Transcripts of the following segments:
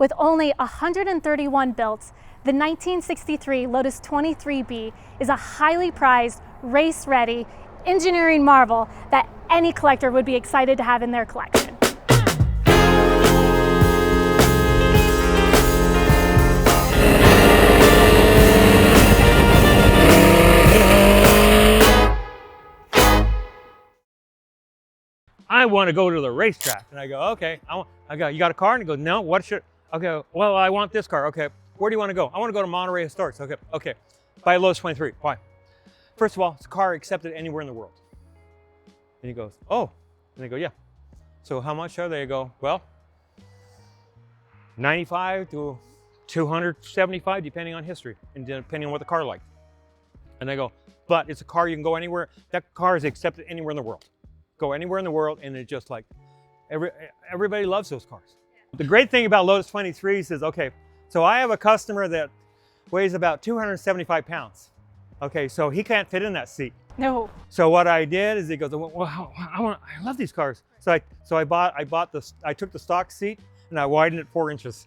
With only 131 built, the 1963 Lotus 23B is a highly prized, race-ready engineering marvel that any collector would be excited to have in their collection. I want to go to the racetrack. And I go, okay, you got a car? And he goes, no, what should, okay, well, I want this car. Okay, where do you want to go? I want to go to Monterey Historics. Okay, buy a Lotus 23. Why? First of all, it's a car accepted anywhere in the world. And he goes, oh, and they go, yeah. So how much are they? I go, well, 95 to 275, depending on history and depending on what the car liked. And I go, but it's a car you can go anywhere. That car is accepted anywhere in the world. Go anywhere in the world, and it's just like, everybody loves those cars. The great thing about Lotus 23s is, okay, so I have a customer that weighs about 275 pounds. Okay, so he can't fit in that seat. No. So what I did is he goes, well, I love these cars. So I took the stock seat and I widened it 4 inches.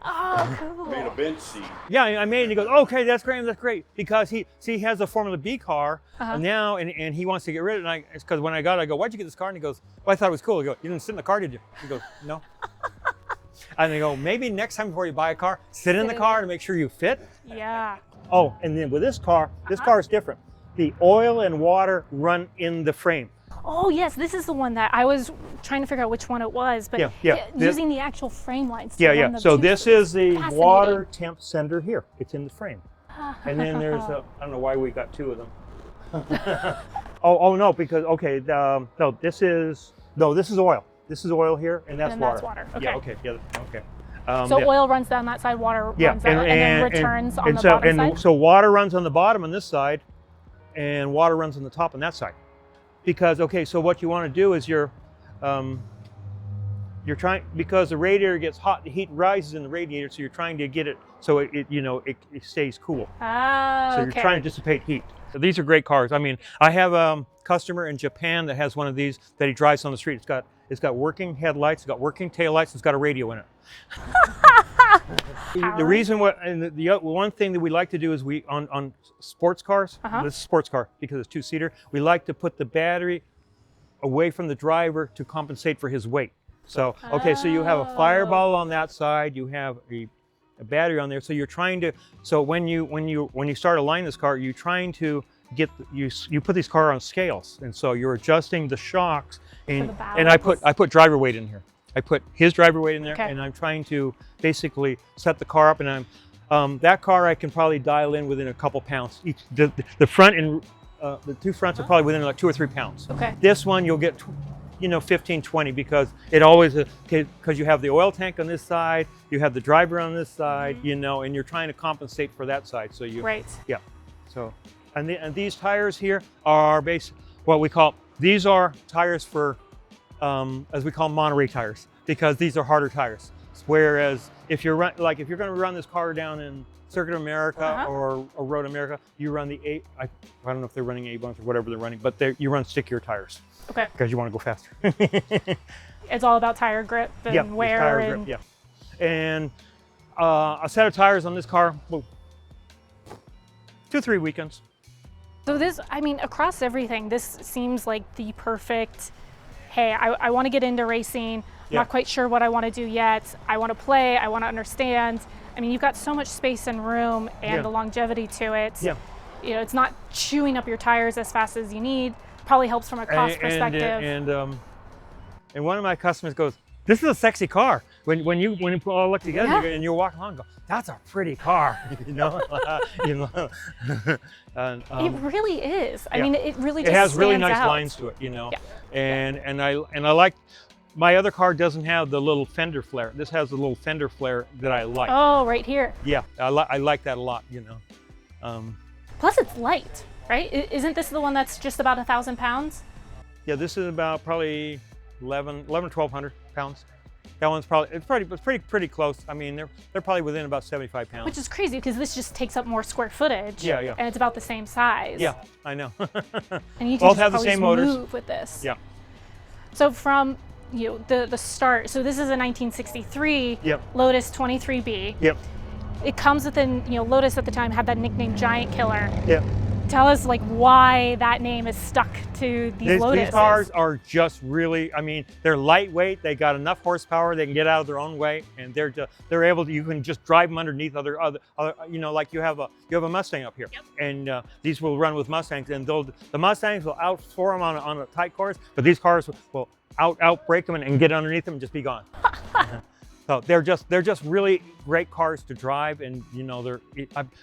Oh, cool. Made a bench seat. Yeah, I made it. And he goes, okay, that's great. Because he has a Formula B car now, and he wants to get rid of it. It's because when I got it, I go, why'd you get this car? And he goes, well, I thought it was cool. I go, you didn't sit in the car, did you? He goes, no. And they go, maybe next time before you buy a car, sit in the car to make sure you fit. Yeah. Oh, and then with this car is different. The oil and water run in the frame. Oh yes, this is the one that I was trying to figure out which one it was, but using the actual frame lines. So this is the water temp sender here. It's in the frame. And then there's I don't know why we got 2 of them. oh no, because okay, this is oil. This is oil here, and that's water. That's water. Okay. Yeah. Okay. So oil runs down that side, water runs down, and then returns on the bottom side? So water runs on the bottom on this side, and water runs on the top on that side. Because, okay, so what you want to do is you're trying, because the radiator gets hot, the heat rises in the radiator, so you're trying to get it so it stays cool. So you're trying to dissipate heat. So these are great cars. I mean, I have a customer in Japan that has one of these that he drives on the street. It's got working headlights, it's got working taillights, it's got a radio in it. The reason the one thing that we like to do is on sports cars, this is a sports car because it's 2-seater, we like to put the battery away from the driver to compensate for his weight. So, okay, so you have a fireball on that side, you have a battery on there, so you're trying to, so when you start aligning this car, you're trying to get, you put these cars on scales, and so you're adjusting the shocks, and I put driver weight in here. I put his driver weight in there, and I'm trying to basically set the car up, and that car I can probably dial in within a couple pounds. The front and the 2 fronts are probably within like 2 or 3 pounds. Okay. This one you'll get 15, 20 because it always, because you have the oil tank on this side, you have the driver on this side, and you're trying to compensate for that side. So yeah. So, and these tires here are these are tires for, as we call them, Monterey tires, because these are harder tires. Whereas if you're going to run this car down in Circuit America or Road America, you run the I don't know if they're running A-bunks or whatever they're running, but you run stickier tires. Okay. Because you want to go faster. It's all about tire grip and wear. Tire grip, yeah. And a set of tires on this car, 2-3 weekends. So this, I mean, across everything, this seems like the perfect, hey, I want to get into racing. I'm not quite sure what I want to do yet. I want to play, I want to understand. I mean, you've got so much space and room and the longevity to it. Yeah. It's not chewing up your tires as fast as you need. Probably helps from a cost perspective. And one of my customers goes, "This is a sexy car." When you all look together and you walk along, and go, "That's a pretty car," It really is. I mean, it really just has really stands nice out. lines to it, And I like. My other car doesn't have the little fender flare. This has the little fender flare that I like. Oh, right here. Yeah, I like that a lot, Plus it's light, right? Isn't this the one that's just about 1,000 pounds? Yeah, this is about probably 1,200 pounds. That one's probably, it's pretty close. I mean, they're probably within about 75 pounds. Which is crazy because this just takes up more square footage. Yeah. And it's about the same size. Yeah, I know. And you can both have the same motors. Move with this. Yeah. So from the start. So this is a 1963 Yep. Lotus 23B. Yep. It comes within, Lotus at the time had that nickname Giant Killer. Yep. Tell us like why that name is stuck to these Lotuses. These cars are just really, I mean, they're lightweight. They got enough horsepower. They can get out of their own way, and they're able to. You can just drive them underneath other like you have a Mustang up here, yep. and these will run with Mustangs, and the Mustangs will outscore them on a tight course, but these cars will outbrake them and get underneath them and just be gone. So they're just really great cars to drive, and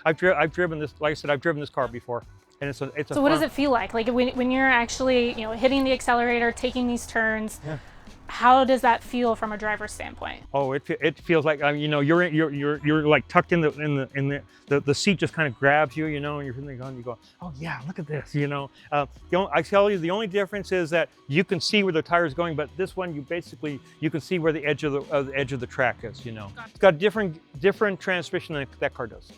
I've driven this. Like I said, I've driven this car before, and it's a. So what does it feel like? Like when you're actually hitting the accelerator, taking these turns? Yeah. How does that feel from a driver's standpoint? Oh, it feels like you're like tucked in the seat just kind of grabs you, and you're sitting there going, you go, oh yeah, look at this, I tell you, the only difference is that you can see where the tire is going, but this one you can see where the edge of the track is, It's got different transmission than that car does.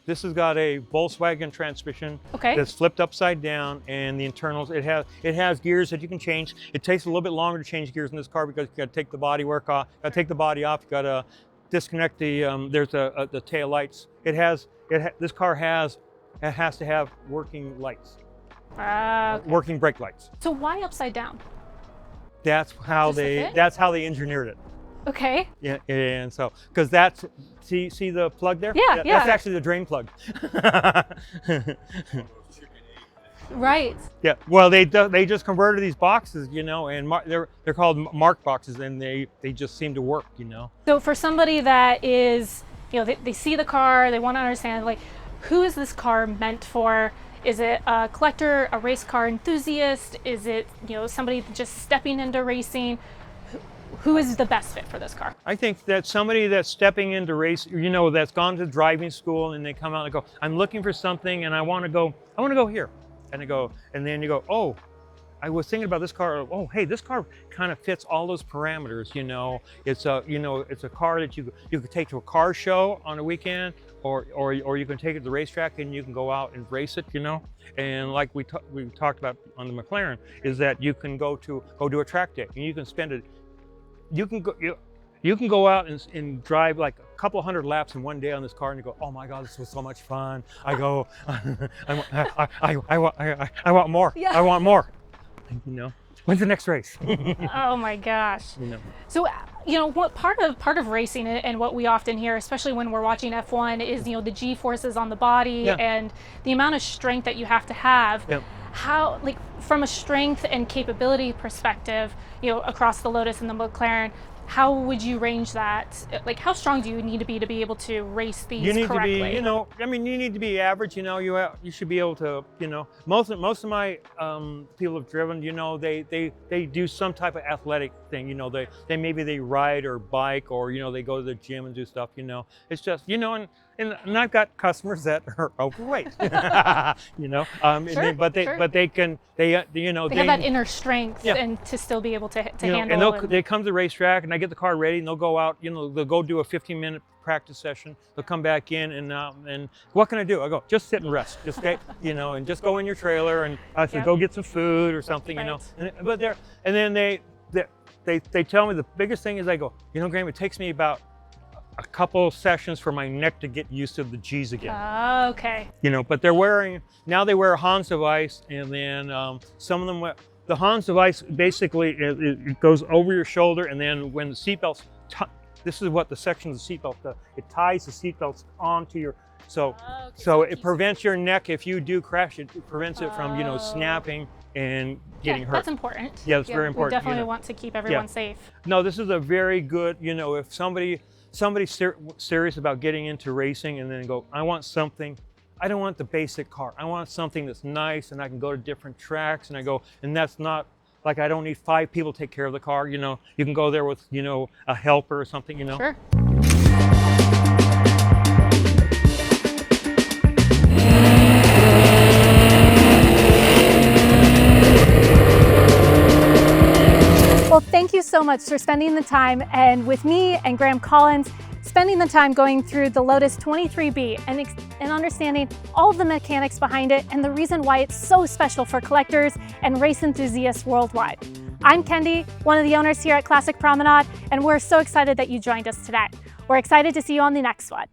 This has got a Volkswagen transmission that's flipped upside down, and the internals, it has gears that you can change. It takes a little bit longer to change gears in this car because you got to take the body work off, take the body off, you got to disconnect the tail lights. This car has to have working lights, working brake lights. So why upside down? That's how they engineered it. Okay. Yeah, and so because see the plug there? Yeah, yeah. That's actually the drain plug. Right. Yeah. Well, they just converted these boxes, and they're called mark boxes, and they just seem to work, So for somebody that is, they see the car, they want to understand, like, who is this car meant for? Is it a collector, a race car enthusiast? Is it, somebody just stepping into racing? Who is the best fit for this car? I think that somebody that's stepping into race, that's gone to driving school, and they come out and go, I'm looking for something, and I want to go here. And then you go, oh, I was thinking about this car. Oh, hey, this car kind of fits all those parameters. It's a car that you could take to a car show on a weekend, or you can take it to the racetrack and you can go out and race it. And like we talked about on the McLaren, is that you can go do a track day, and you can spend it. You can go out and drive like a couple hundred laps in one day on this car, and you go, oh my God, this was so much fun. I go, I want more. Yeah. I want more. When's the next race? Oh my gosh. So, what part of racing and what we often hear, especially when we're watching F1, is the G forces on the body and the amount of strength that you have to have. Yeah. How, like, from a strength and capability perspective, across the Lotus and the McLaren, how would you range that? Like, how strong do you need to be able to race these correctly? You need to be, you need to be average. You should be able to, most of my people have driven. They do some type of athletic thing. They maybe they ride or bike, or they go to the gym and do stuff. It's just and I've got customers that are overweight. Sure, but they can they have that inner strength and to still be able to handle. And they come to the racetrack, and I get the car ready, and they'll go out. They'll go do a 15-minute practice session. They'll come back in, and what can I do? I go, just sit and rest. Just and just go in your trailer, and I said, go get some food or something. Right. And then they tell me the biggest thing is, I go, Graham, it takes me about a couple sessions for my neck to get used to the G's again. Okay. But they wear a Hans device, and then some of them, the Hans device basically it goes over your shoulder, and then when the seatbelts, this is what the section of the seatbelt does. It ties the seatbelts onto your, so it prevents your neck, if you do crash, it prevents it from snapping and getting hurt. That's important. Yeah, it's very important. We definitely want to keep everyone safe. No, this is a very good, if somebody's serious about getting into racing, and then go, I want something, I don't want the basic car. I want something that's nice, and I can go to different tracks, and that's not like, I don't need 5 people to take care of the car. You can go there with, a helper or something, Sure. Well, thank you so much for spending the time and with me and Graham Collins, spending the time going through the Lotus 23B and understanding all of the mechanics behind it and the reason why it's so special for collectors and race enthusiasts worldwide. I'm Kendi, one of the owners here at Classic Promenade, and we're so excited that you joined us today. We're excited to see you on the next one.